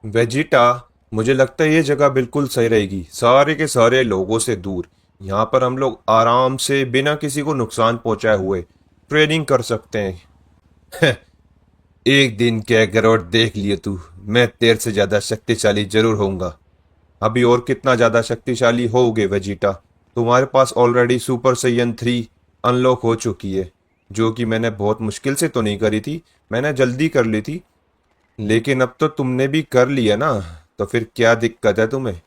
Vegeta, मुझे लगता है ये जगह बिल्कुल सही रहेगी, सारे के सारे लोगों से दूर। यहाँ पर हम लोग आराम से बिना किसी को नुकसान पहुंचाए हुए ट्रेनिंग कर सकते हैं। एक दिन क्या गिरौट देख लिए तू। मैं तेरे से ज्यादा शक्तिशाली जरूर होऊंगा। अभी और कितना ज्यादा शक्तिशाली होगे वेजिटा। तुम्हारे पास ऑलरेडी सुपर सैयन 3 अनलॉक हो चुकी है, जो कि मैंने बहुत मुश्किल से तो नहीं करी थी, मैंने जल्दी कर ली थी। लेकिन अब तो तुमने भी कर लिया ना, तो फिर क्या दिक्कत है तुम्हें।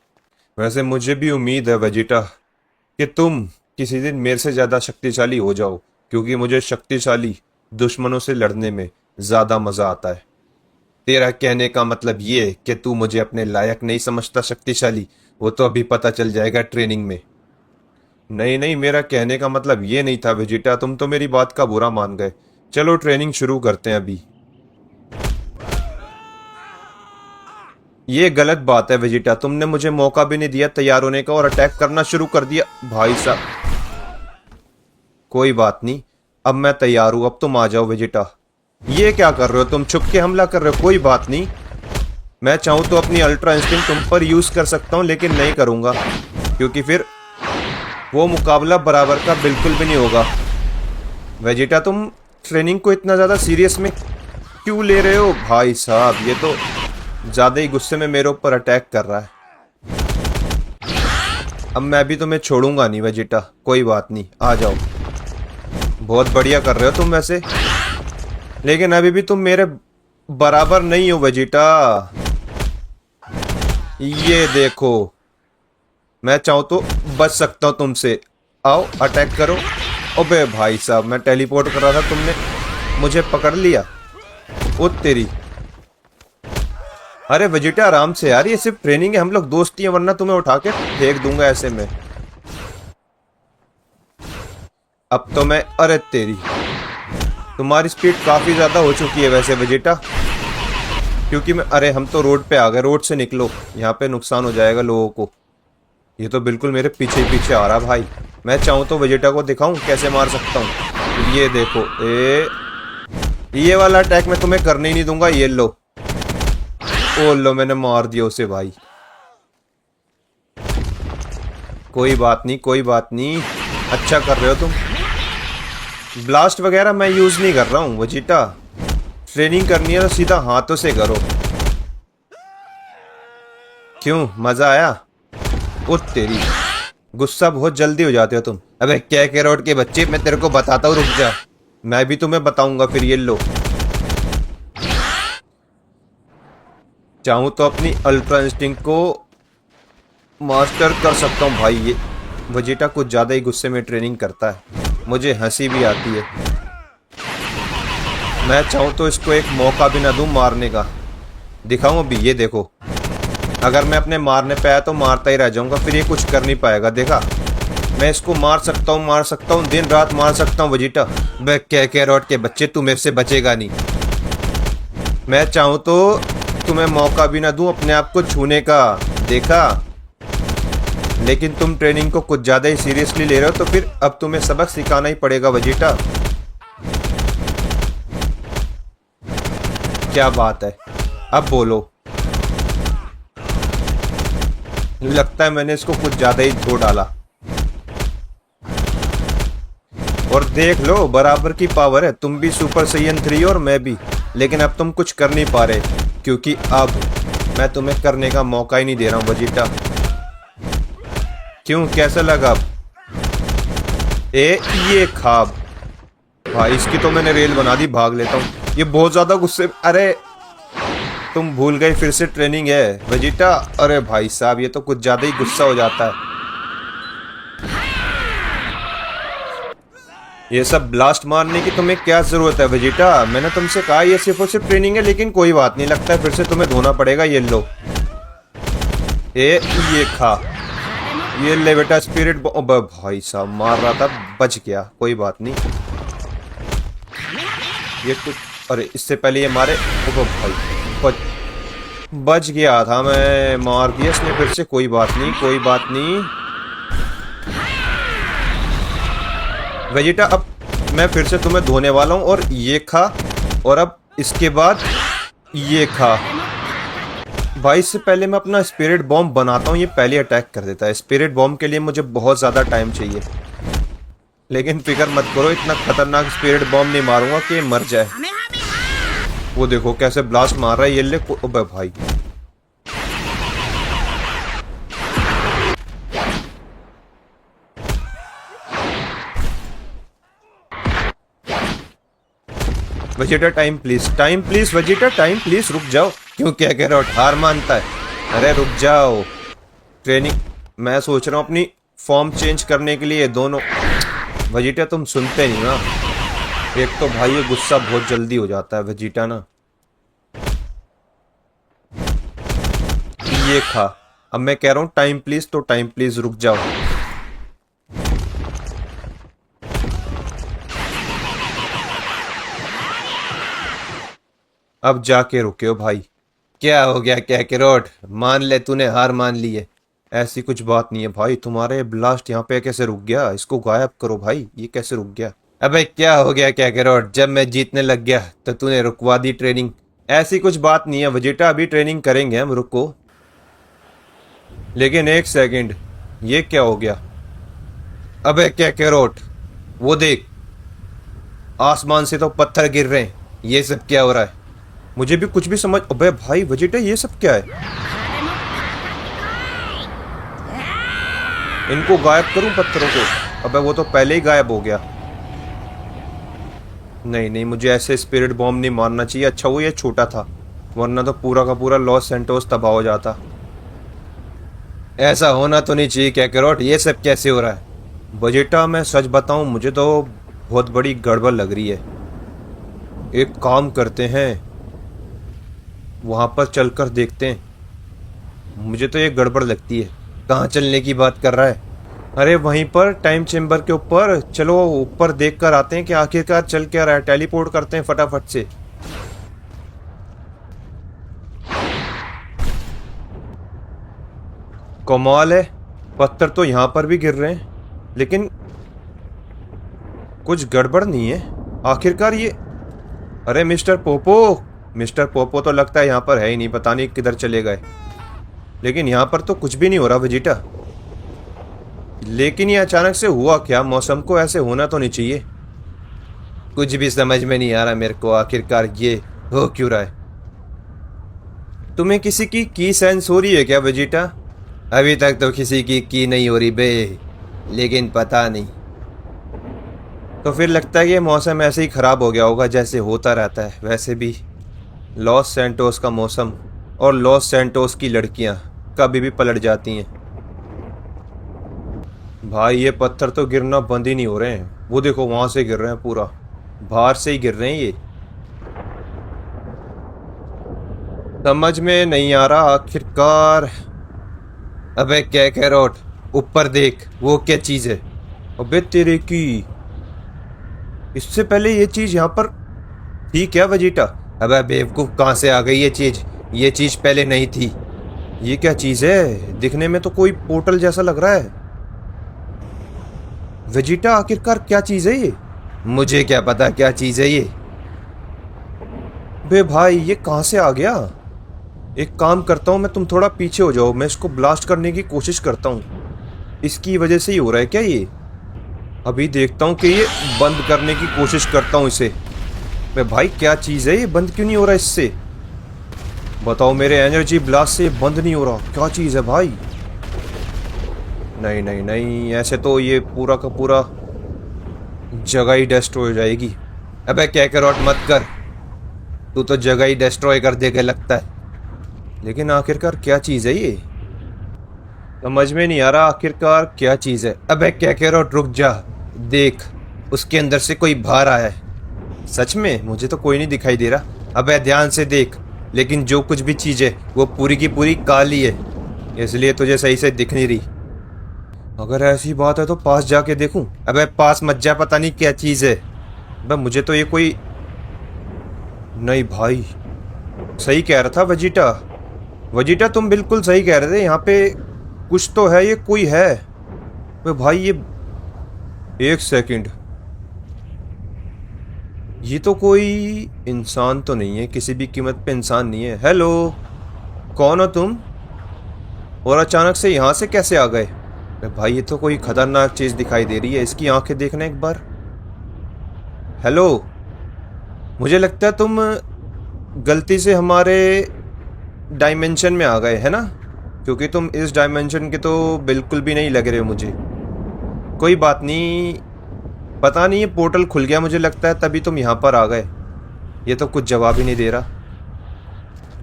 वैसे मुझे भी उम्मीद है वेजिटा कि तुम किसी दिन मेरे से ज़्यादा शक्तिशाली हो जाओ, क्योंकि मुझे शक्तिशाली दुश्मनों से लड़ने में ज़्यादा मज़ा आता है। तेरा कहने का मतलब ये है कि तू मुझे अपने लायक नहीं समझता शक्तिशाली। वो तो अभी पता चल जाएगा ट्रेनिंग में। नहीं नहीं, मेरा कहने का मतलब ये नहीं था वेजिटा, तुम तो मेरी बात का बुरा मान गए। चलो ट्रेनिंग शुरू करते हैं अभी। ये गलत बात है वेजिटा, तुमने मुझे मौका भी नहीं दिया तैयार होने का और अटैक करना शुरू कर दिया। भाई साहब, कोई बात नहीं, अब मैं तैयार हूं, अब तुम आ जाओ वेजिटा। ये क्या कर रहे हो तुम, छुप के हमला कर रहे हो। कोई बात नहीं, मैं चाहूं तो अपनी अल्ट्रा इंस्टिंक्ट तुम पर यूज कर सकता हूं, लेकिन नहीं करूंगा, क्योंकि फिर वो मुकाबला बराबर का बिल्कुल भी नहीं होगा। वेजिटा, तुम ट्रेनिंग को इतना ज्यादा सीरियस में क्यों ले रहे हो। भाई साहब, ये तो ज्यादा ही गुस्से में मेरे ऊपर अटैक कर रहा है। अब मैं भी तुम्हें छोड़ूंगा नहीं वेजिटा, कोई बात नहीं, आ जाओ। बहुत बढ़िया कर रहे हो तुम वैसे, लेकिन अभी भी तुम मेरे बराबर नहीं हो वेजिटा। ये देखो, मैं चाहूं तो बच सकता हूं तुमसे। आओ अटैक करो। अबे भाई साहब, मैं टेलीपोर्ट कर रहा था, तुमने मुझे पकड़ लिया। ओ तेरी। अरे वेजिटा आराम से यार, ये सिर्फ ट्रेनिंग है, हम लोग दोस्ती हैं, वरना तुम्हें उठा के फेंक दूंगा ऐसे में। अब तो मैं, अरे तेरी, तुम्हारी स्पीड काफी ज्यादा हो चुकी है वैसे वेजिटा, क्योंकि मैं, अरे हम तो रोड पे आ गए, रोड से निकलो, यहाँ पे नुकसान हो जाएगा लोगों को। ये तो बिल्कुल मेरे पीछे पीछे आ रहा भाई। मैं चाहूँ तो वेजिटा को दिखाऊं कैसे मार सकता हूँ। ये देखो, ये वाला अटैक मैं तुम्हें करने ही नहीं दूंगा। ये लो, ओ लो, मैंने मार दिया उसे भाई। कोई बात नहीं, कोई बात नहीं, अच्छा कर रहे हो तुम। ब्लास्ट वगैरह मैं यूज नहीं कर रहा हूँ वेजिटा, ट्रेनिंग करनी है तो सीधा हाथों से करो। क्यों, मजा आया। ओ तेरी, गुस्सा बहुत जल्दी हो जाते हो तुम। अबे क्या कैरोट के बच्चे, मैं तेरे को बताता हूँ, रुक जा, मैं भी तुम्हें बताऊंगा फिर। ये लो, चाहूं तो अपनी अल्ट्रा इंस्टिंक्ट को मास्टर कर सकता हूँ भाई। ये वेजिटा कुछ ज्यादा ही गुस्से में ट्रेनिंग करता है, मुझे हंसी भी आती है। मैं चाहूं तो इसको एक मौका भी ना दूं मारने का। दिखाऊं अभी, ये देखो, अगर मैं अपने मारने पे आया तो मारता ही रह जाऊंगा, फिर ये कुछ कर नहीं पाएगा। देखा, मैं इसको मार सकता हूँ, मार सकता हूँ, दिन रात मार सकता हूँ वेजिटा। बे कैरोट के बच्चे, तू मेरे से बचेगा नहीं। मैं चाहूं तो तुम्हें मौका भी ना दूं अपने आप को छूने का। देखा, लेकिन तुम ट्रेनिंग को कुछ ज्यादा ही सीरियसली ले रहे हो, तो फिर अब तुम्हें सबक सिखाना ही पड़ेगा वेजिटा। क्या बात है, अब बोलो। लगता है मैंने इसको कुछ ज्यादा ही धो डाला। और देख लो, बराबर की पावर है, तुम भी सुपर सैयन 3 और मैं भी, लेकिन अब तुम कुछ कर नहीं पा रहे, क्योंकि अब मैं तुम्हें करने का मौका ही नहीं दे रहा हूं वेजिटा। क्यों, कैसा लगा अब। ये खाब भाई, इसकी तो मैंने रेल बना दी, भाग लेता हूँ। ये बहुत ज्यादा गुस्से, अरे तुम भूल गए फिर से ट्रेनिंग है वेजिटा। अरे भाई साहब, ये तो कुछ ज्यादा ही गुस्सा हो जाता है। ये सब ब्लास्ट मारने की तुम्हें क्या जरूरत है वेजिटा, मैंने तुमसे कहा ये सिर्फ और सिर्फ ट्रेनिंग है। लेकिन कोई बात नहीं, लगता है फिर से तुम्हें धोना पड़ेगा। ये लो, ये खा, ये ले बेटा स्पिरिट। भाई साहब, मार रहा था, बच गया, कोई बात नहीं। ये कुछ, अरे इससे पहले ये मारे। ओ भाई, बच गया था मैं, मार दिया इसने फिर से। कोई बात नहीं, कोई बात नहीं वेजिटा, अब मैं फिर से तुम्हें धोने वाला हूं। और ये खा, और अब इसके बाद ये खा। भाई इससे पहले मैं अपना स्पिरिट बॉम्ब बनाता हूँ, ये पहले अटैक कर देता है। स्पिरिट बॉम्ब के लिए मुझे बहुत ज़्यादा टाइम चाहिए, लेकिन फिक्र मत करो, इतना खतरनाक स्पिरिट बॉम्ब नहीं मारूंगा कि ये मर जाए। वो देखो कैसे ब्लास्ट मार रहा है ये ले। अबे भाई Vegeta time please Vegeta time please, रुक जाओ। क्यों, क्या कह रहे हो, हार मानता है? अरे रुक जाओ, ट्रेनिंग मैं सोच रहा हूँ अपनी फॉर्म चेंज करने के लिए। दोनों वेजिटा तुम सुनते नहीं ना। एक तो भाई ये गुस्सा बहुत जल्दी हो जाता है वेजिटा ना। ये खा। अब मैं कह रहा हूँ टाइम प्लीज, तो टाइम प्लीज रुक जाओ। अब जाके रुके हो भाई। क्या हो गया क्या कैरोट, मान ले तूने हार मान ली है। ऐसी कुछ बात नहीं है भाई, तुम्हारे ब्लास्ट यहाँ पे कैसे रुक गया? इसको गायब करो भाई, ये कैसे रुक गया? अबे क्या हो गया क्या कैरोट, जब मैं जीतने लग गया तो तूने रुकवा दी ट्रेनिंग। ऐसी कुछ बात नहीं है वेजिटा, अभी ट्रेनिंग करेंगे हम, रुको। लेकिन एक सेकंड, ये क्या हो गया? अबे क्या कैरोट, वो देख, आसमान से तो पत्थर गिर रहे हैं, ये सब क्या हो रहा है? मुझे भी कुछ भी समझ। अबे भाई वेजिटा ये सब क्या है? इनको गायब करूं पत्थरों को? अबे वो तो पहले ही गायब हो गया। नहीं नहीं, मुझे ऐसे स्पिरिट बॉम्ब नहीं मारना चाहिए। अच्छा वो ये छोटा था, वरना तो पूरा का पूरा लॉस सेंटोस तबाह हो जाता। ऐसा होना तो नहीं चाहिए क्या कैरोट, ये सब कैसे हो रहा है? वेजिटा मैं सच बताऊं, मुझे तो बहुत बड़ी गड़बड़ लग रही है। एक काम करते हैं, वहां पर चलकर देखते हैं। मुझे तो ये गड़बड़ लगती है। कहाँ चलने की बात कर रहा है? अरे वहीं पर टाइम चेम्बर के ऊपर चलो, ऊपर देख कर आते हैं कि आखिरकार चल क्या रहा है। टेलीपोर्ट करते हैं फटाफट से। कमाल है, पत्थर तो यहाँ पर भी गिर रहे हैं, लेकिन कुछ गड़बड़ नहीं है आखिरकार ये। अरे मिस्टर पोपो, मिस्टर पोपो तो लगता है यहाँ पर है ही नहीं, पता नहीं किधर चले गए। लेकिन यहाँ पर तो कुछ भी नहीं हो रहा वेजिटा। लेकिन ये अचानक से हुआ क्या? मौसम को ऐसे होना तो नहीं चाहिए। कुछ भी समझ में नहीं आ रहा मेरे को, आखिरकार ये हो क्यों रहा है? तुम्हें किसी की सेंस हो रही है क्या वेजिटा? अभी तक तो किसी की नहीं हो रही बे, लेकिन पता नहीं। तो फिर लगता है कि मौसम ऐसे ही ख़राब हो गया होगा जैसे होता रहता है। वैसे भी लॉस सैंटोस का मौसम और लॉस सैंटोस की लड़कियां कभी भी पलट जाती हैं। भाई ये पत्थर तो गिरना बंद ही नहीं हो रहे हैं। वो देखो वहां से गिर रहे हैं, पूरा बाहर से ही गिर रहे हैं ये। समझ में नहीं आ रहा आखिरकार। अबे क्या कैरोट, ऊपर देख, वो क्या चीज़ है? अबे तेरे की, इससे पहले ये चीज़ यहाँ पर थी क्या वेजिटा? अबे बेवकूफ़, कहाँ से आ गई ये चीज़? ये चीज़ पहले नहीं थी। ये क्या चीज़ है? दिखने में तो कोई पोर्टल जैसा लग रहा है। वेजिटा आखिरकार क्या चीज़ है ये? मुझे क्या पता क्या चीज़ है ये। बे भाई ये कहाँ से आ गया? एक काम करता हूँ मैं, तुम थोड़ा पीछे हो जाओ, मैं इसको ब्लास्ट करने की कोशिश करता हूँ। इसकी वजह से ही हो रहा है क्या ये? अभी देखता हूँ कि ये बंद करने की कोशिश करता हूँ इसे। मैं भाई क्या चीज़ है ये, बंद क्यों नहीं हो रहा इससे? बताओ, मेरे एनर्जी ब्लास्ट से बंद नहीं हो रहा, क्या चीज़ है भाई? नहीं नहीं नहीं, ऐसे तो ये पूरा का पूरा जगह ही डिस्ट्रॉय हो जाएगी। अबे क्या कैरोट मत कर, तू तो जगह ही डिस्ट्रॉय कर देगा लगता है। लेकिन आखिरकार क्या चीज़ है ये? समझ में नहीं आ रहा आखिरकार क्या चीज़ है। अबे क्या कैरोट रुक जा, देख उसके अंदर से कोई बाहर आया है। सच में? मुझे तो कोई नहीं दिखाई दे रहा। अबे ध्यान से देख, लेकिन जो कुछ भी चीज़ है वो पूरी की पूरी काली है, इसलिए तुझे सही से दिख नहीं रही। अगर ऐसी बात है तो पास जाके देखूं? अबे पास मत जा, पता नहीं क्या चीज़ है। अबे मुझे तो ये कोई, नहीं भाई सही कह रहा था वेजिटा। वेजिटा तुम बिल्कुल सही कह रहे थे, यहाँ पे कुछ तो है, ये कोई है। अबे भाई ये, एक सेकंड, ये तो कोई इंसान तो नहीं है, किसी भी कीमत पे इंसान नहीं है। हेलो, कौन हो तुम? और अचानक से यहाँ से कैसे आ गए? अरे भाई ये तो कोई खतरनाक चीज दिखाई दे रही है, इसकी आंखें देखना एक बार। हेलो, मुझे लगता है तुम गलती से हमारे डायमेंशन में आ गए है ना, क्योंकि तुम इस डायमेंशन के तो बिल्कुल भी नहीं लग रहे हो मुझे। कोई बात नहीं, पता नहीं ये पोर्टल खुल गया मुझे लगता है, तभी तुम यहाँ पर आ गए। ये तो कुछ जवाब ही नहीं दे रहा।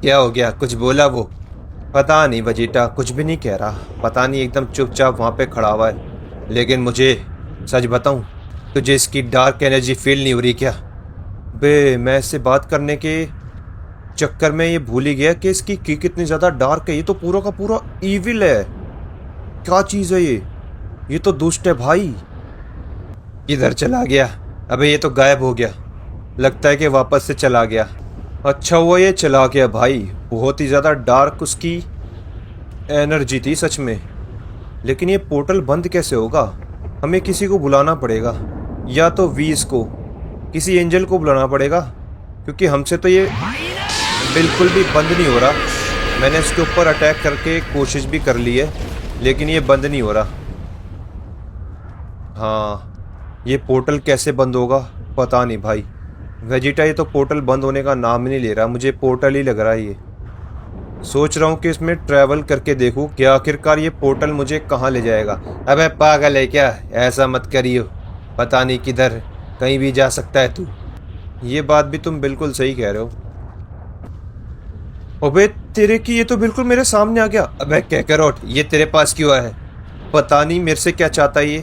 क्या हो गया, कुछ बोला वो? पता नहीं वेजिटा, कुछ भी नहीं कह रहा, पता नहीं, एकदम चुपचाप वहाँ पे खड़ा हुआ है। लेकिन मुझे सच बताऊँ, तुझे इसकी डार्क एनर्जी फील नहीं हो रही क्या? बे, मैं इससे बात करने के चक्कर में ये भूल ही गया कि इसकी की कितनी ज़्यादा डार्क है। ये तो पूरा का पूरा ईविल है। क्या चीज़ है ये तो दुष्ट है भाई। किधर चला गया? अबे ये तो गायब हो गया, लगता है कि वापस से चला गया। अच्छा हुआ ये चला गया भाई, बहुत ही ज़्यादा डार्क उसकी एनर्जी थी सच में। लेकिन ये पोर्टल बंद कैसे होगा? हमें किसी को बुलाना पड़ेगा, या तो वीस को, किसी एंजल को बुलाना पड़ेगा, क्योंकि हमसे तो ये बिल्कुल भी बंद नहीं हो रहा। मैंने इसके ऊपर अटैक करके कोशिश भी कर ली है, लेकिन ये बंद नहीं हो रहा। हाँ, ये पोर्टल कैसे बंद होगा पता नहीं भाई। वेजिटा, ये तो पोर्टल बंद होने का नाम ही नहीं ले रहा, मुझे पोर्टल ही लग रहा है ये। सोच रहा हूँ कि इसमें ट्रैवल करके देखूँ कि आखिरकार ये पोर्टल मुझे कहाँ ले जाएगा। अबे पागल है क्या? ऐसा मत करियो, पता नहीं किधर कहीं भी जा सकता है तू। ये बात भी तुम बिल्कुल सही कह रहे हो। अबे तेरे की, ये तो बिल्कुल मेरे सामने आ गया। अबे कैकरोट, ये तेरे पास क्यों है? पता नहीं मेरे से क्या चाहता है ये।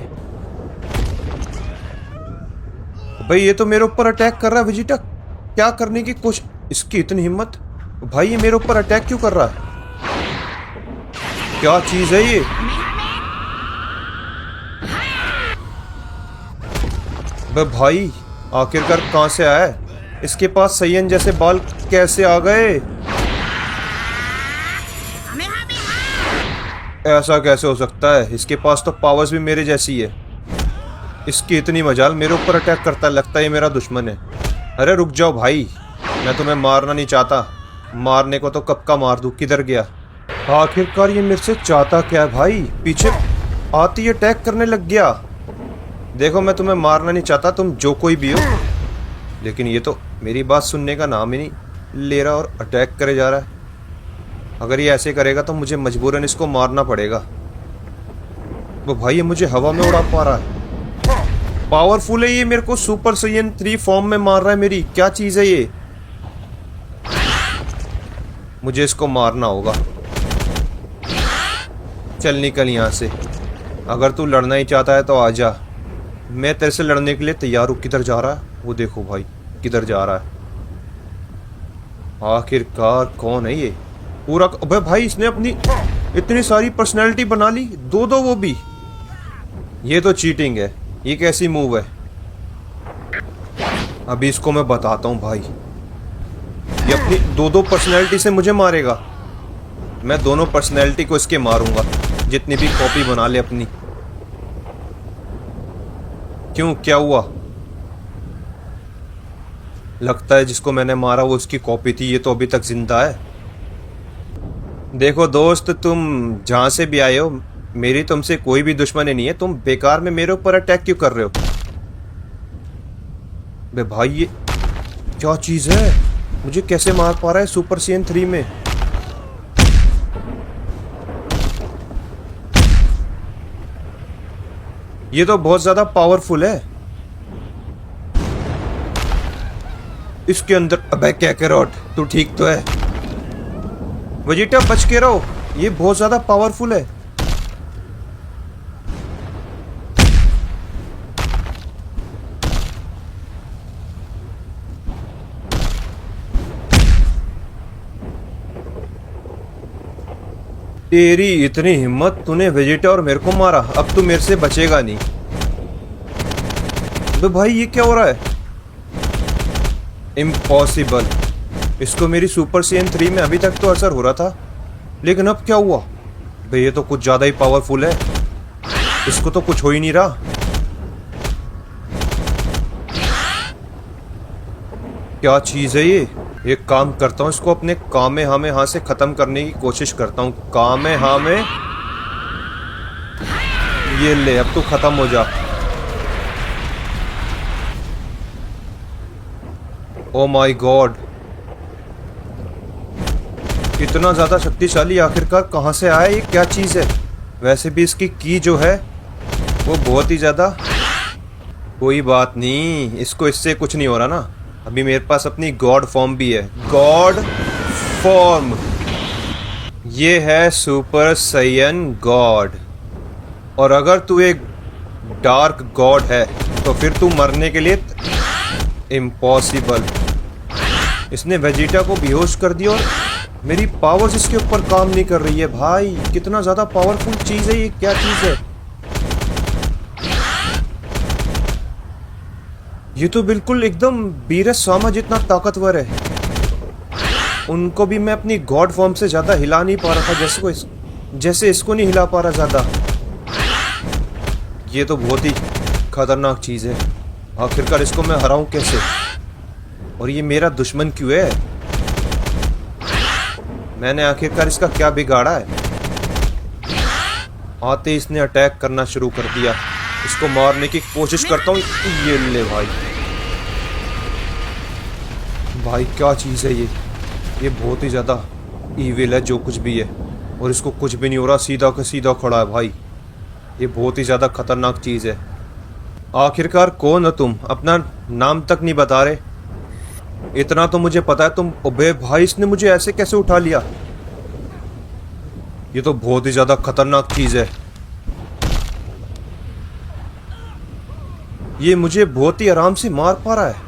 भाई ये तो मेरे ऊपर अटैक कर रहा है वेजिटा, क्या करने की कोशिश? इसकी इतनी हिम्मत! भाई ये मेरे ऊपर अटैक क्यों कर रहा है? क्या चीज है ये? भाई आखिरकार कहां से आया है? इसके पास सैयन जैसे बाल कैसे आ गए? ऐसा कैसे हो सकता है? इसके पास तो पावर्स भी मेरे जैसी है। इसकी इतनी मजाल, मेरे ऊपर अटैक करता है, लगता है ये मेरा दुश्मन है। अरे रुक जाओ भाई, मैं तुम्हें मारना नहीं चाहता, मारने को तो कब का मार दूं। किधर गया? आखिरकार ये मेरे से चाहता क्या है भाई? पीछे आती अटैक करने लग गया। देखो मैं तुम्हें मारना नहीं चाहता, तुम जो कोई भी हो, लेकिन ये तो मेरी बात सुनने का नाम ही नहीं ले रहा और अटैक करे जा रहा है। अगर ये ऐसे करेगा तो मुझे मजबूरन इसको मारना पड़ेगा। वो भाई ये मुझे हवा में उड़ा पा रहा है, पावरफुल है ये, मेरे को सुपर सैयन 3 फॉर्म में मार रहा है। मेरी क्या चीज है ये? मुझे इसको मारना होगा। चल निकल यहाँ से, अगर तू लड़ना ही चाहता है तो आजा, मैं तेरे से लड़ने के लिए तैयार हूँ। किधर जा रहा है वो? देखो भाई किधर जा रहा है। आखिरकार कौन है ये पूरा? अबे भाई इसने अपनी इतनी सारी पर्सनैलिटी बना ली, दो वो भी। ये तो चीटिंग है, ये कैसी मूव है? अभी इसको मैं बताता हूँ भाई। ये अपनी दो पर्सनैलिटी से मुझे मारेगा। मैं दोनों पर्सनैलिटी को इसके मारूंगा, जितनी भी कॉपी बना ले अपनी। क्यों, क्या हुआ? लगता है जिसको मैंने मारा वो उसकी कॉपी थी, ये तो अभी तक जिंदा है। देखो दोस्त, तुम जहां से भी आए हो, मेरी तुमसे कोई भी दुश्मनी नहीं है। तुम बेकार में मेरे ऊपर अटैक क्यों कर रहे हो? बे भाई ये क्या चीज है? मुझे कैसे मार पा रहा है सुपर सैयन 3 में? ये तो बहुत ज्यादा पावरफुल है। इसके अंदर, अबे कैकरोट तू ठीक तो है? वेजिटा बच के रहो, ये बहुत ज्यादा पावरफुल है। तेरी इतनी हिम्मत, तूने वेजिटा और मेरे को मारा, अब तू मेरे से बचेगा नहीं। तो भाई ये क्या हो रहा है? इम्पॉसिबल। इसको मेरी सुपर सैयन 3 में अभी तक तो असर हो रहा था, लेकिन अब क्या हुआ? भाई ये तो कुछ ज्यादा ही पावरफुल है, इसको तो कुछ हो ही नहीं रहा। क्या चीज है ये? एक काम करता हूँ, इसको अपने कामेहामेहा से खत्म करने की कोशिश करता हूँ। कामेहामे, ये ले, अब तू खत्म हो जा। ओ माय गॉड, इतना ज्यादा शक्तिशाली आखिरकार कहाँ से आया? ये क्या चीज है? वैसे भी इसकी की जो है वो बहुत ही ज्यादा। कोई बात नहीं, इसको इससे कुछ नहीं हो रहा ना। अभी मेरे पास अपनी गॉड फॉर्म भी है। गॉड फॉर्म, ये है सुपर सैयन गॉड। और अगर तू एक डार्क गॉड है तो फिर तू मरने के लिए इम्पॉसिबल। इसने वेजिटा को बेहोश कर दिया और मेरी पावर्स इसके ऊपर काम नहीं कर रही है। भाई कितना ज्यादा पावरफुल चीज है ये, क्या चीज है ये? तो बिल्कुल एकदम वीरस्वामा जितना ताकतवर है। उनको भी मैं अपनी गॉड फॉर्म से ज्यादा हिला नहीं पा रहा था, जैसे इसको नहीं हिला पा रहा ज्यादा। ये तो बहुत ही खतरनाक चीज है। आखिरकार इसको मैं हराऊं कैसे? और ये मेरा दुश्मन क्यों है? मैंने आखिरकार इसका क्या बिगाड़ा है? आते ही इसने अटैक करना शुरू कर दिया। इसको मारने की कोशिश करता हूँ। ये ले भाई, भाई क्या चीज़ है ये बहुत ही ज़्यादा ईविल है जो कुछ भी है। और इसको कुछ भी नहीं हो रहा, सीधा का सीधा खड़ा है भाई। ये बहुत ही ज़्यादा खतरनाक चीज़ है। आखिरकार कौन हो तुम? अपना नाम तक नहीं बता रहे। इतना तो मुझे पता है तुम। अबे भाई, इसने मुझे ऐसे कैसे उठा लिया? ये तो बहुत ही ज्यादा खतरनाक चीज है। ये मुझे बहुत ही आराम से मार पा रहा है।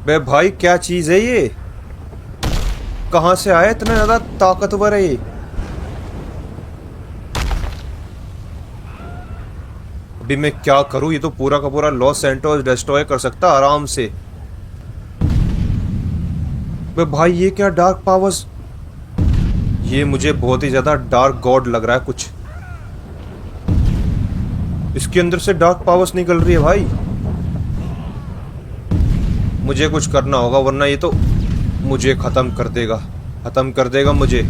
बे भाई क्या चीज है ये? कहां से आया? इतना ज्यादा ताकतवर है ये। अभी मैं क्या करूं? ये तो पूरा का पूरा लॉस सैंटोस डिस्ट्रॉय कर सकता आराम से। बे भाई ये क्या डार्क पावर्स? ये मुझे बहुत ही ज्यादा डार्क गॉड लग रहा है कुछ। इसके अंदर से डार्क पावर्स निकल रही है भाई। मुझे कुछ करना होगा वरना ये तो मुझे खत्म कर देगा मुझे।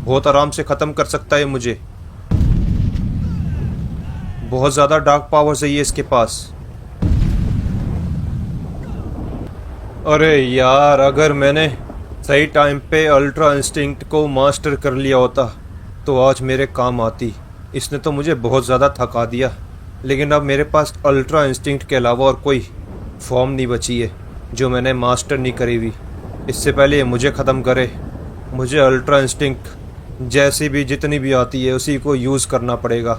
बहुत आराम से खत्म कर सकता है मुझे। बहुत ज्यादा डार्क पावर्स है ये इसके पास। अरे यार, अगर मैंने सही टाइम पे अल्ट्रा इंस्टिंक्ट को मास्टर कर लिया होता तो आज मेरे काम आती। इसने तो मुझे बहुत ज़्यादा थका दिया, लेकिन अब मेरे पास अल्ट्रा इंस्टिंक्ट के अलावा और कोई फॉर्म नहीं बची है जो मैंने मास्टर नहीं करी हुई। इससे पहले मुझे ख़त्म करे, मुझे अल्ट्रा इंस्टिंक्ट जैसी भी जितनी भी आती है उसी को यूज़ करना पड़ेगा।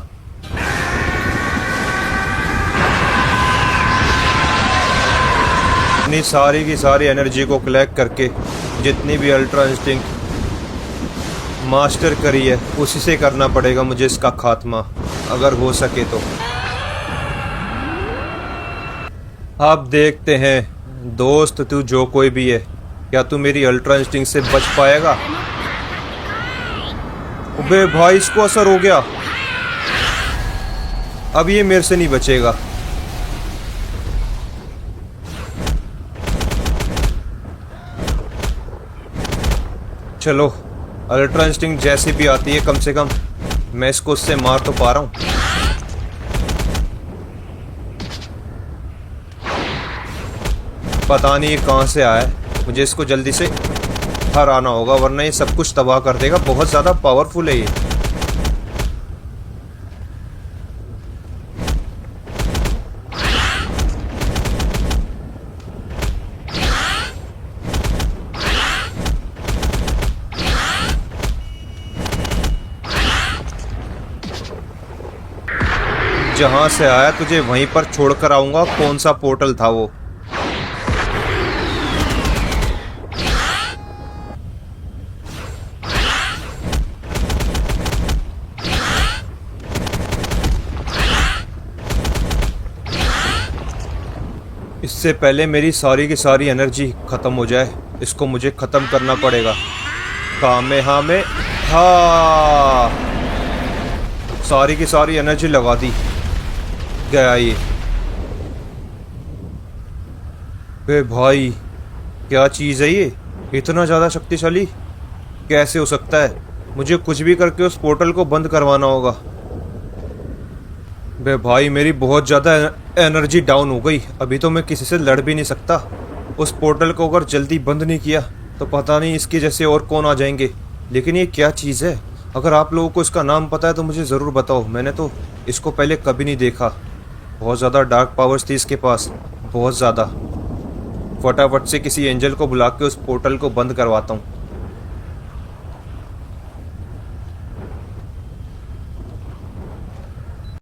अपनी सारी की सारी एनर्जी को कलेक्ट करके जितनी भी अल्ट्रा इंस्टिंक्ट मास्टर करी है उसी से करना पड़ेगा मुझे इसका खात्मा, अगर हो सके तो। अब देखते हैं दोस्त, तू जो कोई भी है, क्या तू मेरी अल्ट्रा इंस्टिंक्ट से बच पाएगा? अबे भाई, इसको असर हो गया। अब ये मेरे से नहीं बचेगा। चलो, अल्ट्रा इंस्टिंक्ट जैसी भी आती है, कम से कम मैं इसको उससे मार तो पा रहा हूँ। पता नहीं ये कहाँ से आया है, मुझे इसको जल्दी से हराना होगा वरना ये सब कुछ तबाह कर देगा। बहुत ज़्यादा पावरफुल है ये। जहां से आया तुझे वहीं पर छोड़कर आऊंगा। कौन सा पोर्टल था वो? इससे पहले मेरी सारी की सारी एनर्जी खत्म हो जाए, इसको मुझे खत्म करना पड़ेगा। कामेहामे हा। सारी की सारी एनर्जी लगा दी। गया ये। बे भाई, क्या चीज है ये? इतना ज्यादा शक्तिशाली कैसे हो सकता है? मुझे कुछ भी करके उस पोर्टल को बंद करवाना होगा। बे भाई, मेरी बहुत ज्यादा एनर्जी डाउन हो गई। अभी तो मैं किसी से लड़ भी नहीं सकता। उस पोर्टल को अगर जल्दी बंद नहीं किया तो पता नहीं इसके जैसे और कौन आ जाएंगे। लेकिन ये क्या चीज़ है? अगर आप लोगों को इसका नाम पता है तो मुझे ज़रूर बताओ। मैंने तो इसको पहले कभी नहीं देखा। बहुत ज़्यादा डार्क पावर्स थी इसके पास, बहुत ज़्यादा। फटाफट से किसी एंजल को बुला के उस पोर्टल को बंद करवाता हूँ।